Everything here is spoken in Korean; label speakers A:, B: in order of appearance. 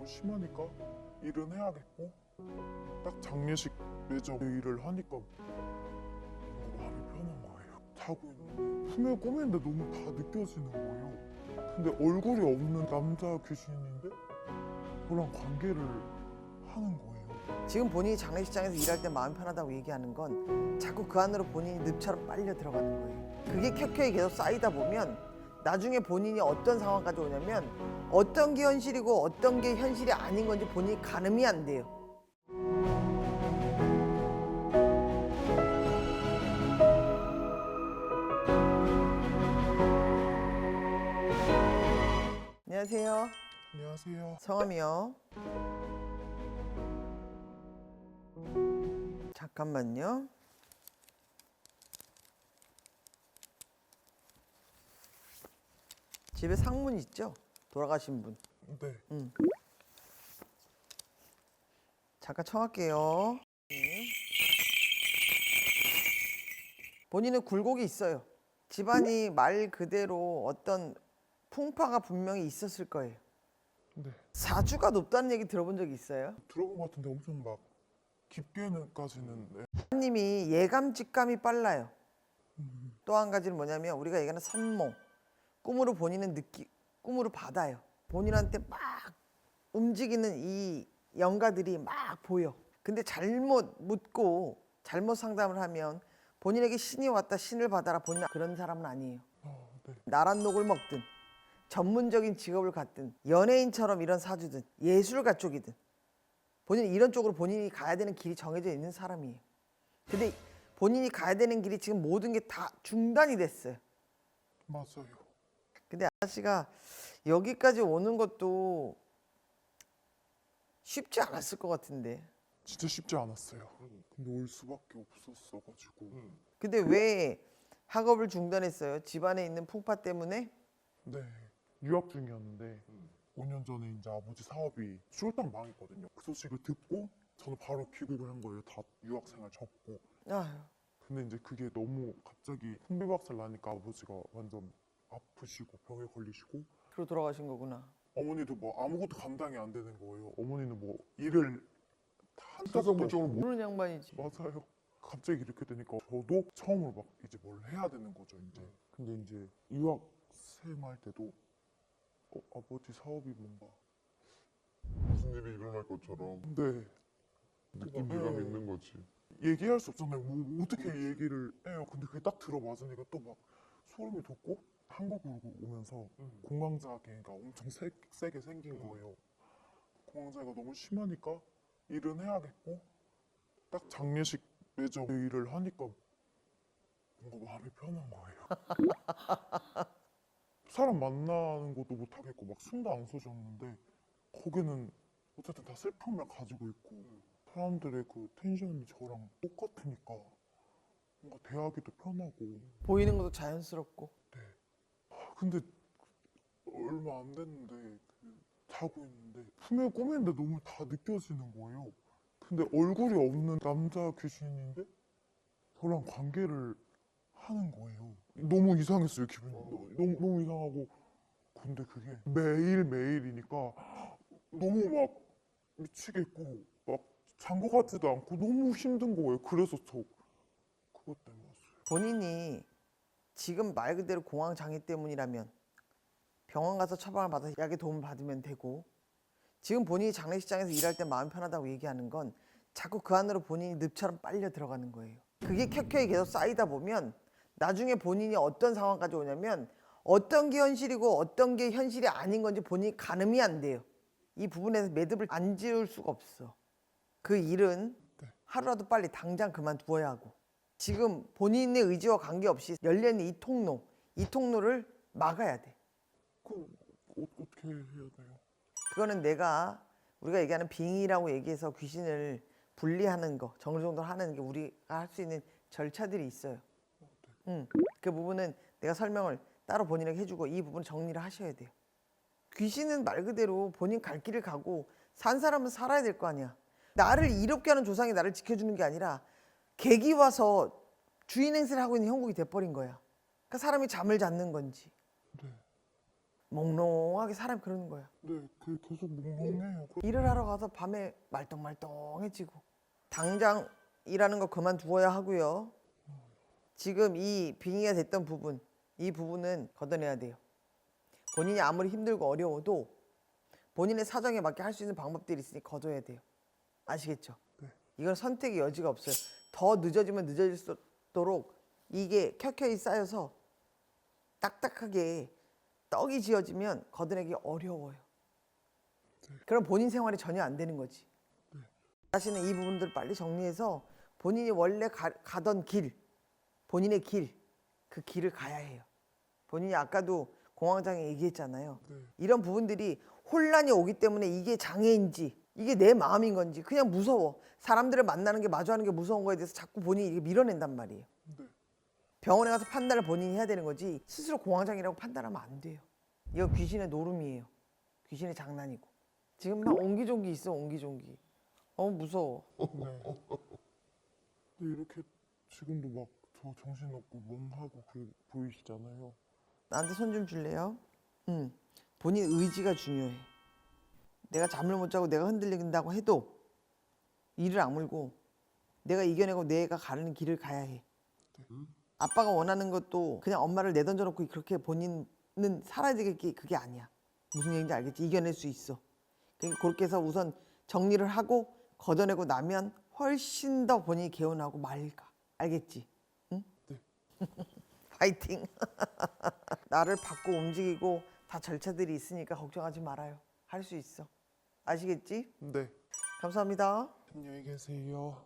A: 심하니까 일은 해야겠고 딱 장례식 매저 일을 하니까 마음이 편한 거예요. 자고 있는데 품에 꼬매는데 너무 다 느껴지는 거예요. 근데 얼굴이 없는 남자 귀신인데 저랑 관계를 하는 거예요.
B: 지금 본인이 장례식장에서 일할 때 마음 편하다고 얘기하는 건 자꾸 그 안으로 본인이 늪처럼 빨려 들어가는 거예요. 그게 켜켜이 계속 쌓이다 보면 나중에 본인이 어떤 상황까지 오냐면 어떤 게 현실이고 어떤 게 현실이 아닌 건지 본인이 가늠이 안 돼요. 안녕하세요.
A: 안녕하세요.
B: 성함이요. 잠깐만요. 집에 상문 있죠? 돌아가신 분.
A: 네.
B: 잠깐 청할게요. 본인은 굴곡이 있어요. 집안이 말 그대로 어떤 풍파가 분명히 있었을 거예요.
A: 네.
B: 사주가 높다는 얘기 들어본 적 있어요?
A: 들어본 것 같은데 엄청 막 깊게는까지는 네.
B: 하나님이 예감 직감이 빨라요. 또 한 가지는 뭐냐면 우리가 얘기하는 선몽. 꿈으로 본인은 꿈으로 받아요. 본인한테 막 움직이는 이 영가들이 막 보여. 근데 잘못 묻고 잘못 상담을 하면 본인에게 신이 왔다 신을 받아라 본인 그런 사람은 아니에요.
A: 네.
B: 나랏녹을 먹든 전문적인 직업을 갖든 연예인처럼 이런 사주든 예술가 쪽이든 본인은 이런 쪽으로 본인이 가야 되는 길이 정해져 있는 사람이에요. 근데 본인이 가야 되는 길이 지금 모든 게 다 중단이 됐어요.
A: 맞아요.
B: 근데 아저씨가 여기까지 오는 것도 쉽지 않았을 것 같은데.
A: 진짜 쉽지 않았어요. 근데 올 수밖에 없었어가지고.
B: 근데 왜 학업을 중단했어요? 집안에 있는 풍파 때문에?
A: 네. 유학 중이었는데 5년 전에 이제 아버지 사업이 쫄딱 망했거든요. 그 소식을 듣고 저는 바로 귀국을 한 거예요. 다 유학생활 접고.
B: 아휴,
A: 근데 이제 그게 너무 갑자기 풍비박살 나니까 아버지가 완전 아프시고 병에 걸리시고
B: 그러고 돌아가신 거구나.
A: 어머니도 뭐 아무것도 감당이 안 되는 거예요. 어머니는 뭐 일을 한타성물적으로
B: 모르는 양반이지.
A: 맞아요. 갑자기 이렇게 되니까 저도 처음으로 막 이제 뭘 해야 되는 거죠 이제. 근데 이제 유학생 할 때도 아버지 사업이 뭔가
C: 무슨 일이 일어날 것처럼
A: 네
C: 느낌이랑 있는 거지.
A: 얘기할 수 없잖아요. 뭐 어떻게 얘기를 해요. 근데 그게 딱 들어맞으니까 또 막 소름이 돋고 한국으로 오면서 공황장애가 엄청 세게 생긴 거예요. 공황장애가 너무 심하니까 일은 해야겠고 딱 장례식 매저 일을 하니까 뭔가 마음이 편한 거예요. 사람 만나는 것도 못 하겠고 막 숨도 안 쉬어졌는데 거기는 어쨌든 다 슬픔을 가지고 있고 사람들의 그 텐션이 저랑 똑같으니까 뭔가 대하기도 편하고.
B: 보이는 것도 자연스럽고.
A: 근데 얼마 안 됐는데 자고 있는데 품에 꼬매는데 너무 다 느껴지는 거예요. 근데 얼굴이 없는 남자 귀신인데 저랑 관계를 하는 거예요. 너무 이상했어요, 기분이. 너무 이상하고. 근데 그게 매일매일이니까 너무 막 미치겠고 막 잔 것 같지도 않고 너무 힘든 거예요. 그래서 저 그것 때문에 왔어요.
B: 본인이 지금 말 그대로 공황장애 때문이라면 병원 가서 처방을 받아서 약의 도움을 받으면 되고 지금 본인이 장례식장에서 일할 때 마음 편하다고 얘기하는 건 자꾸 그 안으로 본인이 늪처럼 빨려 들어가는 거예요. 그게 켜켜이 계속 쌓이다 보면 나중에 본인이 어떤 상황까지 오냐면 어떤 게 현실이고 어떤 게 현실이 아닌 건지 본인이 가늠이 안 돼요. 이 부분에서 매듭을 안 지을 수가 없어. 그 일은 하루라도 빨리 당장 그만두어야 하고 지금 본인의 의지와 관계없이 열려있는 이 통로를 막아야 돼.
A: 그럼 어떻게 해야 돼요?
B: 그거는 우리가 얘기하는 빙의라고 얘기해서 귀신을 분리하는 거, 정정도 하는 게 우리가 할 수 있는 절차들이 있어요. 그 부분은 내가 설명을 따로 본인에게 해주고 이 부분 정리를 하셔야 돼요. 귀신은 말 그대로 본인 갈 길을 가고 산 사람은 살아야 될 거 아니야. 나를 이롭게 하는 조상이 나를 지켜주는 게 아니라 객이 와서 주인 행세를 하고 있는 형국이 돼버린 거야. 그러니까 사람이 잠을 잤는 건지
A: 네.
B: 몽롱하게 사람이 그러는 거야.
A: 네, 그 계속 몽롱해요.
B: 나가서 밤에 말똥말똥해지고 당장 일하는 거 그만두어야 하고요. 지금 이 빙의가 됐던 부분, 이 부분은 걷어내야 돼요. 본인이 아무리 힘들고 어려워도 본인의 사정에 맞게 할 수 있는 방법들이 있으니 걷어야 돼요. 아시겠죠?
A: 네.
B: 이건 선택의 여지가 없어요. 더 늦어지면 늦어질수록 이게 켜켜이 쌓여서 딱딱하게 떡이 지어지면 걷어내기 어려워요. 그럼 본인 생활이 전혀 안 되는 거지. 자신은 이 부분들을 빨리 정리해서 본인이 원래 가던 길, 본인의 길, 그 길을 가야 해요. 본인이 아까도 공황장애 얘기했잖아요.
A: 네.
B: 이런 부분들이 혼란이 오기 때문에 이게 장애인지 이게 내 마음인 건지 그냥 무서워. 사람들을 만나는 게 마주하는 게 무서운 거에 대해서 자꾸 본인이 이게 밀어낸단 말이에요.
A: 네.
B: 병원에 가서 판단을 본인이 해야 되는 거지 스스로 공황장애라고 판단하면 안 돼요. 이거 귀신의 노름이에요. 귀신의 장난이고. 지금 막 옹기종기 있어, 옹기종기. 무서워.
A: 네. 근데 이렇게 지금도 막 저 정신없고 멍하고 보이시잖아요.
B: 나한테 손 좀 줄래요? 본인 의지가 중요해. 내가 잠을 못 자고 내가 흔들린다고 해도 이를 악물고 내가 이겨내고 내가 가는 길을 가야 해. 아빠가 원하는 것도 그냥 엄마를 내던져 놓고 그렇게 본인은 살아야 되겠기 그게 아니야. 무슨 얘기인지 알겠지? 이겨낼 수 있어. 그러니까 그렇게 해서 우선 정리를 하고 걷어내고 나면 훨씬 더 본인이 개운하고 맑아. 알겠지? 응?
A: 네.
B: 파이팅. 나를 받고 움직이고 다 절차들이 있으니까 걱정하지 말아요. 할 수 있어. 아시겠지?
A: 네.
B: 감사합니다.
A: 안녕히 계세요.